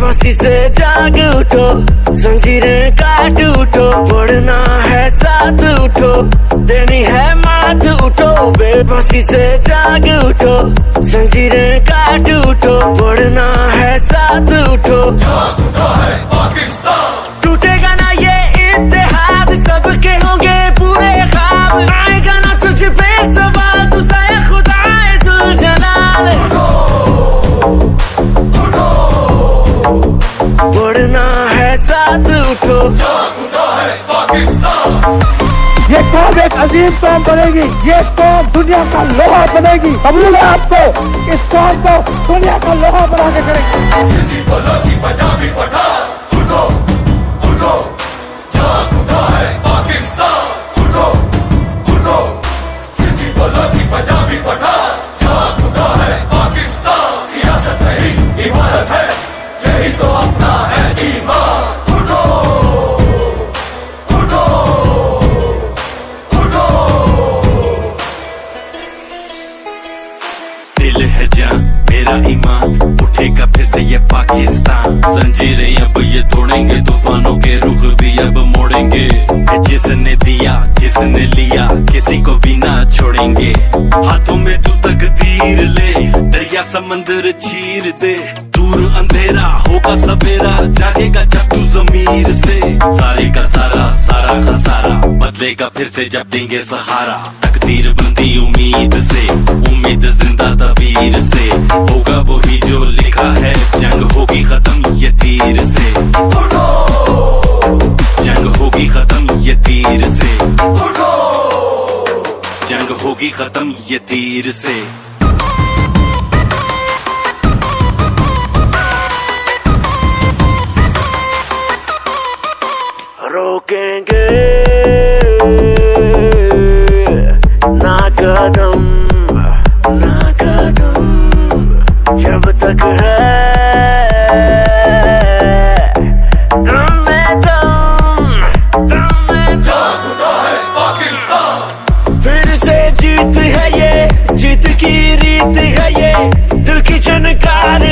बेबसी से जाग उठो, जंजीरें काट उठो, बढ़ना है साथ उठो, देनी है मात उठो। बेबसी से जाग उठो, जंजीरें काट उठो, बढ़ना है साथ उठो। जाग उठा है पाकिस्तान, टूटेगा ना ये इत्तेहाद, सबके होंगे पूरे ख्वाब, आएगा ना तुझ पे सवाल, तू साया खुदा है जुल्जलाल। बढ़ना है साथ उठो, जाग उठा है पाकिस्तान। ये कौम एक अजीम कौम बनेगी, ये कौम दुनिया का लोहा बनेगी। कबूल है आपको, इस कौम को दुनिया का लोहा बना के करेंगे। सिंधी बलोची पंजाबी पठान, उठो उठो, जाग उठा है पाकिस्तान। उठो उठो, सिंधी बलोची पंजाबी पठान, जाग उठा है पाकिस्तान। सियासत नहीं इबादत है, यही तो अपना है ईमान। उठो उठो दिल है जान मेरा ईमान, उठेगा फिर से ये पाकिस्तान। जंजीरें अब ये तोड़ेंगे, तूफानों के रुख भी अब मोड़ेंगे। जिसने दिया जिसने लिया, किसी को भी ना छोड़ेंगे। हाथों में तू तकदीर ले, दरिया समंदर चीर दे। दूर अंधेरा होगा सवेरा, जागेगा जब तू जमीर से। सारे का सारा सारा खसारा बदलेगा फिर से जब देंगे सहारा। तकदीर बंदी उम्मीद से, उम्मीद जिंदा तबीर से। होगा वही जो लिखा है, जंग होगी खत्म ये तीर से। उठो, जंग होगी खत्म ये तीर से। उठो, जंग होगी खत्म ये तीर से। रोकेंगे ना कदम ना कदम, जब तक है दम में दम, दम में दम। जाग उठा है पाकिस्तान, फिर से जीत है ये, जीत की रीत है ये, दिल की झनकार